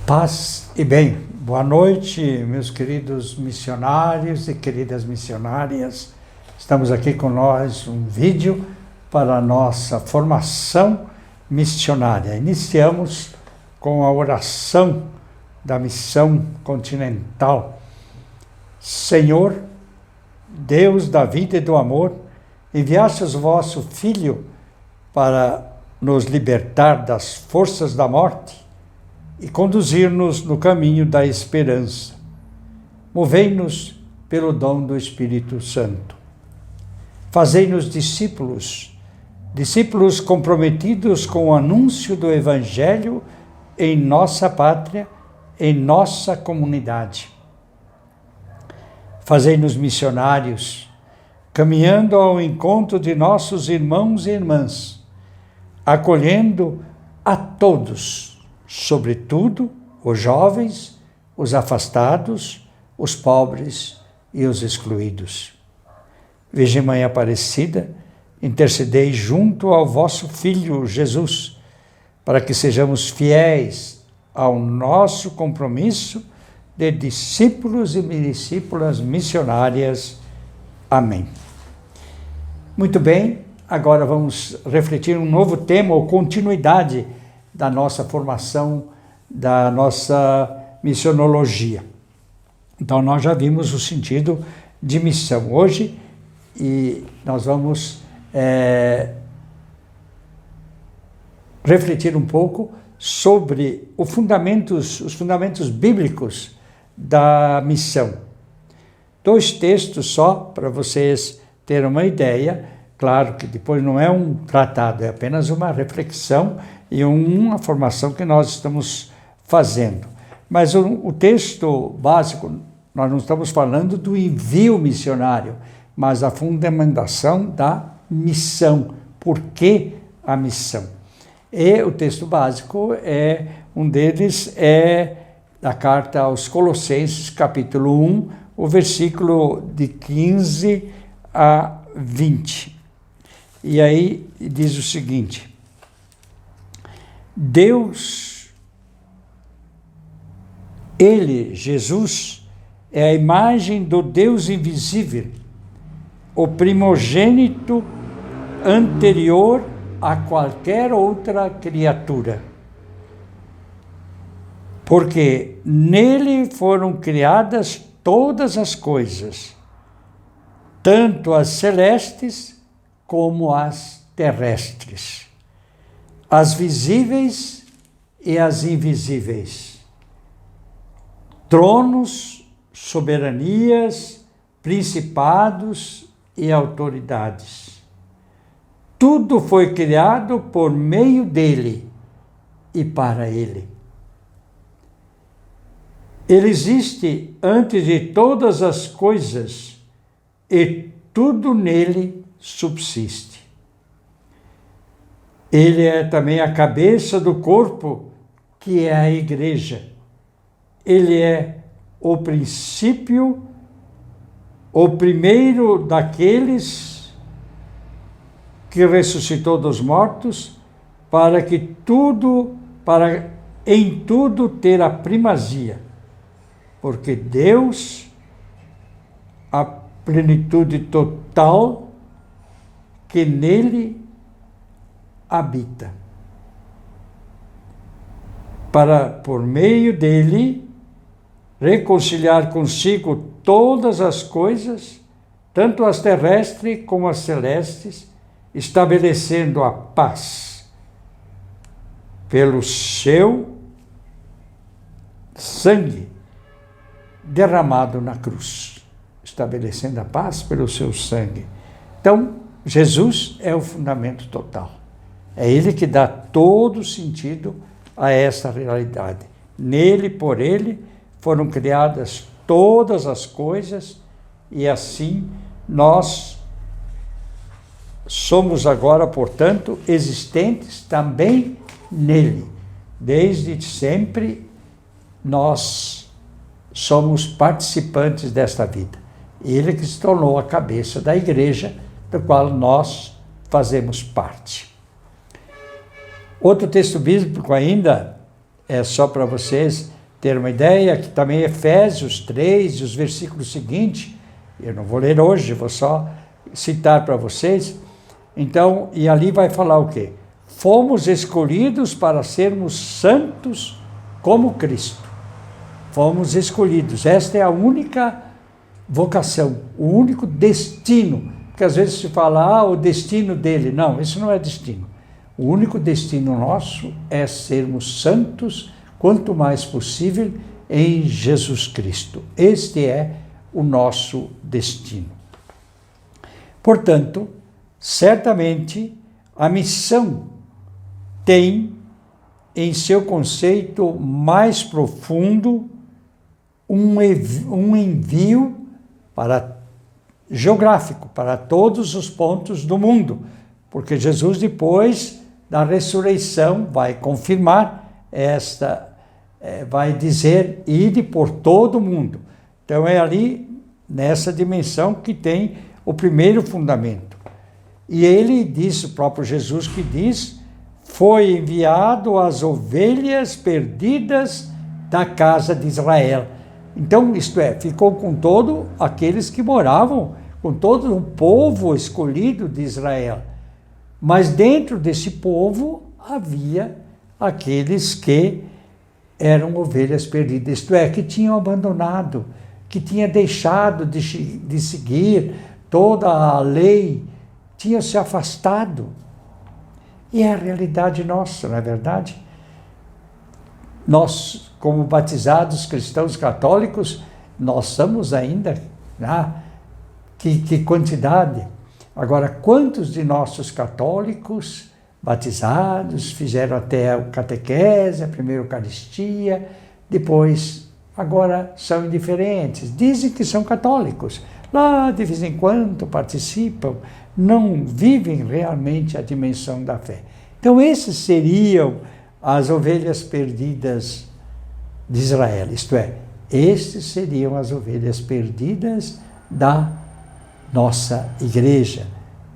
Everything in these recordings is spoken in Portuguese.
Paz e bem, boa noite, meus queridos missionários e queridas missionárias. Estamos aqui com nós um vídeo para a nossa formação missionária. Iniciamos com a oração da missão continental. Senhor, Deus da vida e do amor, enviastes o vosso Filho para nos libertar das forças da morte e conduzir-nos no caminho da esperança. Movei-nos pelo dom do Espírito Santo. Fazei-nos discípulos comprometidos com o anúncio do Evangelho em nossa pátria, em nossa comunidade. Fazei-nos missionários, caminhando ao encontro de nossos irmãos e irmãs, acolhendo a todos, sobretudo os jovens, os afastados, os pobres e os excluídos. Virgem Mãe Aparecida, intercedei junto ao vosso Filho Jesus, para que sejamos fiéis ao nosso compromisso de discípulos e discípulas missionárias. Amém. Muito bem, agora vamos refletir um novo tema ou continuidade da nossa formação, da nossa missionologia. Então, nós já vimos o sentido de missão hoje e nós vamos refletir um pouco sobre os fundamentos bíblicos da missão. 2 textos só para vocês terem uma ideia. Claro que depois não é um tratado, é apenas uma reflexão e uma formação que nós estamos fazendo. Mas o texto básico, nós não estamos falando do envio missionário, mas a fundamentação da missão. Por que a missão? E o texto básico, um deles é da carta aos Colossenses, capítulo 1, o versículo de 15 a 20. E aí diz o seguinte: Deus, Ele, Jesus, é a imagem do Deus invisível, o primogênito anterior a qualquer outra criatura. Porque nele foram criadas todas as coisas, tanto as celestes como as terrestres, as visíveis e as invisíveis, tronos, soberanias, principados e autoridades. Tudo foi criado por meio dele e para ele. Ele existe antes de todas as coisas e tudo nele subsiste. Ele é também a cabeça do corpo, que é a igreja. Ele é o princípio, o primeiro daqueles que ressuscitou dos mortos, para em tudo ter a primazia. Porque Deus, a plenitude total, que nele habita, para, por meio dele, reconciliar consigo todas as coisas, tanto as terrestres como as celestes, estabelecendo a paz pelo seu sangue derramado na cruz. Estabelecendo a paz pelo seu sangue. Então, Jesus é o fundamento total. É Ele que dá todo sentido a essa realidade. Nele, por Ele, foram criadas todas as coisas e assim nós somos agora, portanto, existentes também nele. Desde sempre nós somos participantes desta vida. Ele que se tornou a cabeça da igreja, do qual nós fazemos parte. Outro texto bíblico ainda, é só para vocês ter uma ideia, que também Efésios 3, os versículos seguintes, eu não vou ler hoje, vou só citar para vocês. Então, e ali vai falar o quê? Fomos escolhidos para sermos santos como Cristo. Fomos escolhidos. Esta é a única vocação, o único destino. Porque às vezes se fala, o destino dele. Não, isso não é destino. O único destino nosso é sermos santos, quanto mais possível, em Jesus Cristo. Este é o nosso destino. Portanto, certamente, a missão tem em seu conceito mais profundo um envio geográfico para todos os pontos do mundo, porque Jesus, depois da ressurreição, vai confirmar vai dizer, ide por todo o mundo. Então é ali, nessa dimensão, que tem o primeiro fundamento. E ele diz, o próprio Jesus que diz, foi enviado às ovelhas perdidas da casa de Israel. Então, isto é, ficou com todos aqueles que moravam, com todo o povo escolhido de Israel. Mas dentro desse povo havia aqueles que eram ovelhas perdidas, isto é, que tinham abandonado, que tinham deixado de seguir toda a lei, tinham se afastado. E é a realidade nossa, não é verdade? Nós, como batizados cristãos católicos, nós somos ainda, que quantidade. Agora, quantos de nossos católicos batizados fizeram até o catequese, a primeira Eucaristia, depois, agora são indiferentes, dizem que são católicos, lá de vez em quando participam, não vivem realmente a dimensão da fé. Então, esses seriam as ovelhas perdidas de Israel, isto é, estes seriam as ovelhas perdidas da nossa igreja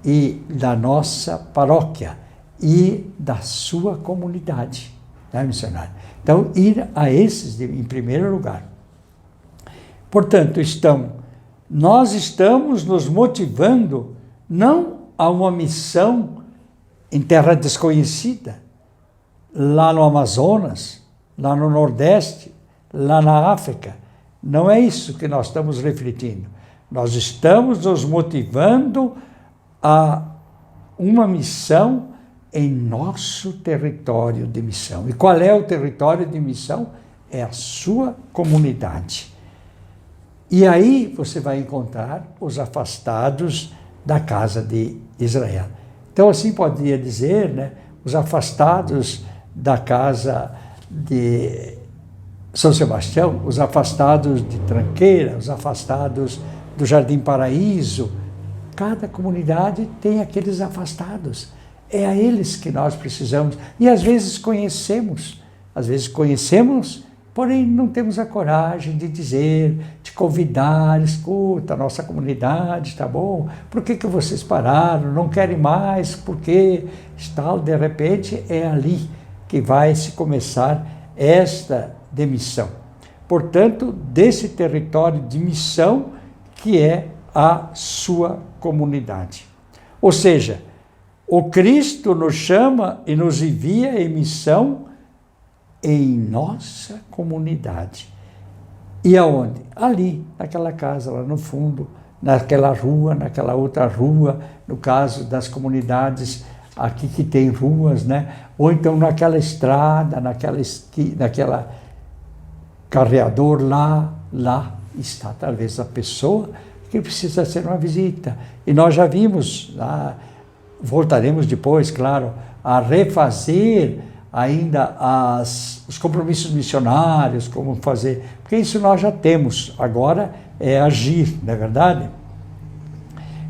e da nossa paróquia e da sua comunidade, né, missionário? Então, ir a esses em primeiro lugar. Portanto, nós estamos nos motivando não a uma missão em terra desconhecida, lá no Amazonas, lá no Nordeste, lá na África. Não é isso que nós estamos refletindo. Nós estamos nos motivando a uma missão em nosso território de missão. E qual é o território de missão? É a sua comunidade. E aí você vai encontrar os afastados da casa de Israel. Então, assim poderia dizer, né, os afastados da casa de São Sebastião, os afastados de Tranqueira, os afastados do Jardim Paraíso. Cada comunidade tem aqueles afastados. É a eles que nós precisamos. E às vezes conhecemos, porém não temos a coragem de dizer, de convidar, escuta, a nossa comunidade, tá bom? Por que vocês pararam? Não querem mais? Por quê? De repente é ali que vai se começar esta demissão. Portanto, desse território de missão que é a sua comunidade. Ou seja, o Cristo nos chama e nos envia em missão em nossa comunidade. E aonde? Ali, naquela casa, lá no fundo, naquela rua, naquela outra rua, no caso das comunidades aqui que tem ruas, né? Ou então naquela estrada, naquela carreador, lá está talvez a pessoa que precisa ser uma visita. E nós já vimos, voltaremos depois, claro, a refazer ainda os compromissos missionários, como fazer, porque isso nós já temos, agora é agir, não é verdade?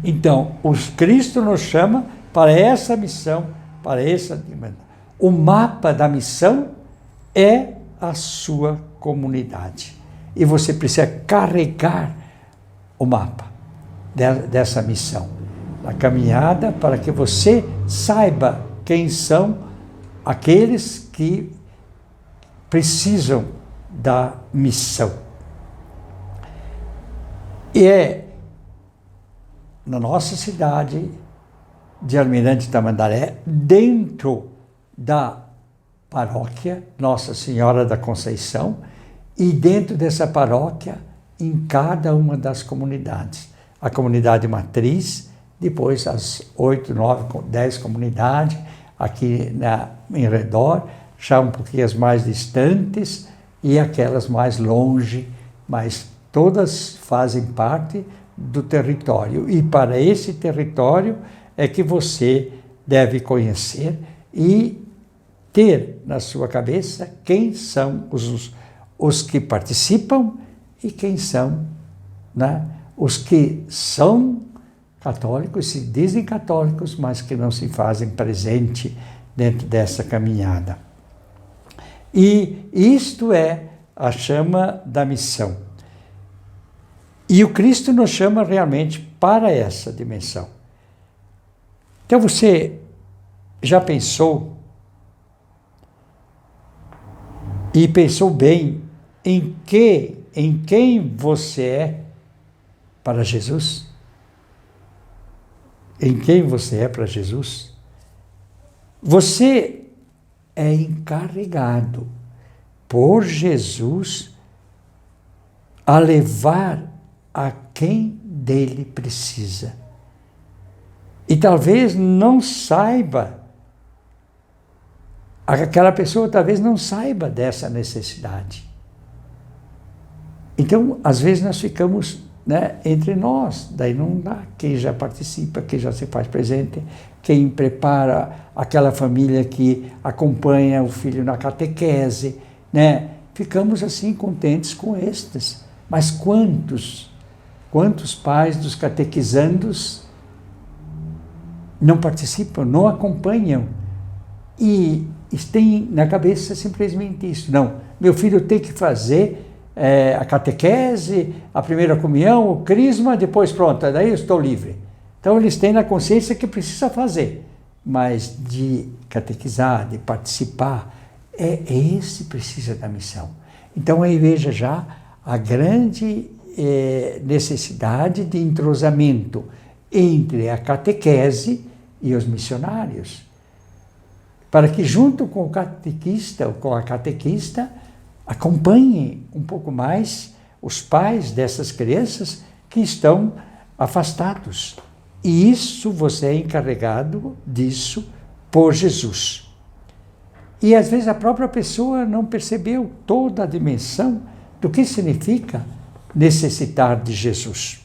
Então, o Cristo nos chama para essa missão, para essa dimensão. O mapa da missão é a sua comunidade. E você precisa carregar o mapa dessa missão, a caminhada, para que você saiba quem são aqueles que precisam da missão. E é na nossa cidade de Almirante Tamandaré, dentro da paróquia Nossa Senhora da Conceição, e dentro dessa paróquia, em cada uma das comunidades. A comunidade matriz, depois as 8, 9, 10 comunidades, aqui em redor, já um pouquinho as mais distantes e aquelas mais longe, mas todas fazem parte do território. E para esse território é que você deve conhecer e ter na sua cabeça quem são os que participam e quem são, né, os que são católicos, se dizem católicos, mas que não se fazem presente dentro dessa caminhada. E isto é a chama da missão. E o Cristo nos chama realmente para essa dimensão. Então você já pensou e pensou bem em quem você é para Jesus? Em quem você é para Jesus? Você é encarregado por Jesus a levar a quem dele precisa. E talvez não saiba, aquela pessoa talvez não saiba dessa necessidade. Então, às vezes nós ficamos, né, entre nós, daí não dá. Quem já participa, quem já se faz presente, quem prepara aquela família que acompanha o filho na catequese, né? Ficamos assim contentes com estes. Mas quantos pais dos catequizandos não participam, não acompanham e têm na cabeça simplesmente isso? Não, meu filho tem que fazer a catequese, a primeira comunhão, o crisma, depois pronto, daí eu estou livre. Então eles têm na consciência que precisa fazer, mas de catequizar, de participar, esse precisa da missão. Então aí veja já a grande necessidade de entrosamento entre a catequese e os missionários, para que junto com o catequista ou com a catequista acompanhem um pouco mais os pais dessas crianças que estão afastados. E isso você é encarregado disso por Jesus. E às vezes a própria pessoa não percebeu toda a dimensão do que significa necessitar de Jesus.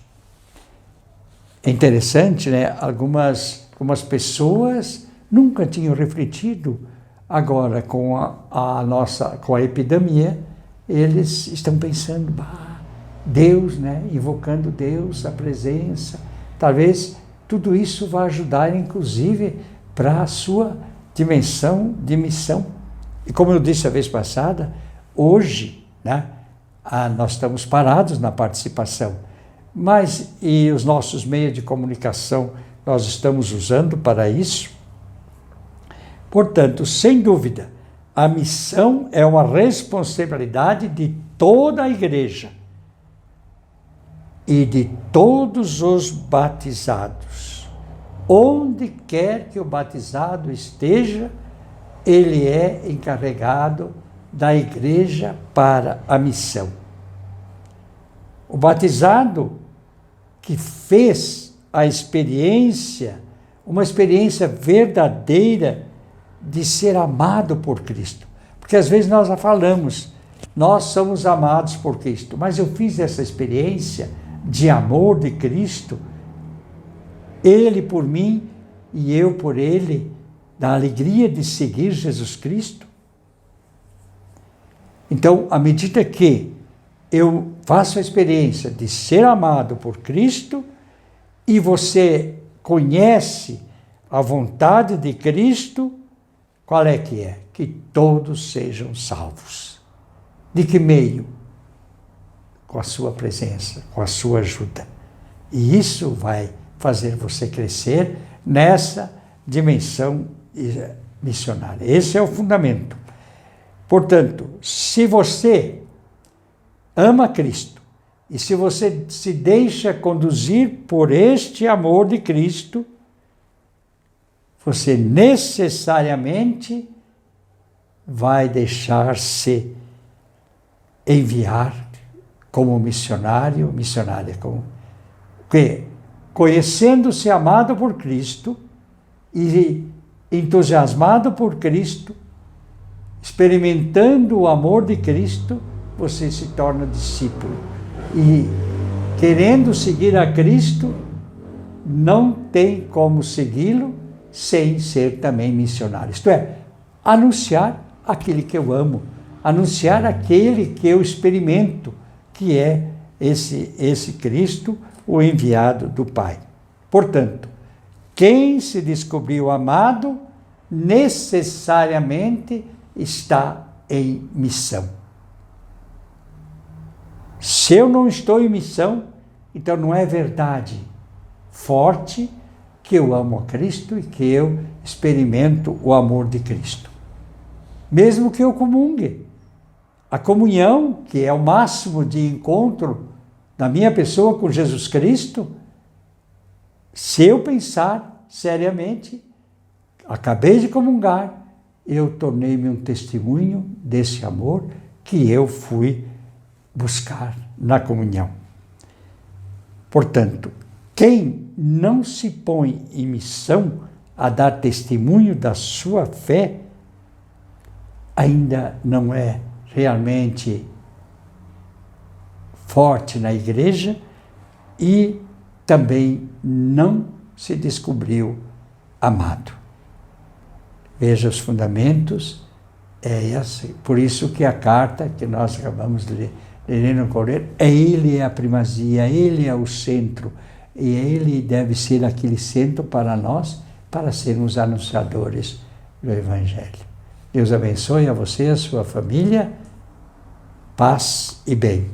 É interessante, né? Algumas pessoas nunca tinham refletido. Agora, com a epidemia, eles estão pensando, Deus, né? Invocando Deus, a presença. Talvez tudo isso vá ajudar, inclusive, para a sua dimensão de missão. E como eu disse a vez passada, hoje, né, nós estamos parados na participação, mas e os nossos meios de comunicação nós estamos usando para isso? Portanto, sem dúvida, a missão é uma responsabilidade de toda a igreja e de todos os batizados. Onde quer que o batizado esteja, ele é encarregado da igreja para a missão. O batizado que fez a experiência, uma experiência verdadeira de ser amado por Cristo. Porque às vezes nós já falamos, nós somos amados por Cristo, mas eu fiz essa experiência de amor de Cristo, Ele por mim e eu por Ele, da alegria de seguir Jesus Cristo. Então, à medida que eu faço a experiência de ser amado por Cristo e você conhece a vontade de Cristo, qual é que é? Que todos sejam salvos. De que meio? Com a sua presença, com a sua ajuda. E isso vai fazer você crescer nessa dimensão missionária. Esse é o fundamento. Portanto, se você ama Cristo, e se você se deixa conduzir por este amor de Cristo, você necessariamente vai deixar-se enviar como missionário, missionária, que, conhecendo-se amado por Cristo e entusiasmado por Cristo, experimentando o amor de Cristo, você se torna discípulo. E querendo seguir a Cristo, não tem como segui-lo sem ser também missionário. Isto é, anunciar aquele que eu amo, anunciar aquele que eu experimento, que é esse Cristo, o enviado do Pai. Portanto, quem se descobriu amado, necessariamente está em missão. Se eu não estou em missão, então não é verdade forte que eu amo a Cristo e que eu experimento o amor de Cristo. Mesmo que eu comungue. A comunhão, que é o máximo de encontro da minha pessoa com Jesus Cristo, se eu pensar seriamente, acabei de comungar, eu tornei-me um testemunho desse amor que eu fui buscar na comunhão. Portanto, quem não se põe em missão a dar testemunho da sua fé, ainda não é realmente forte na igreja e também não se descobriu amado. Veja os fundamentos, por isso que a carta que nós acabamos de ler no Correio, ele é a primazia, ele é o centro, e ele deve ser aquele centro para nós, para sermos anunciadores do Evangelho. Deus abençoe a você e a sua família, paz e bem.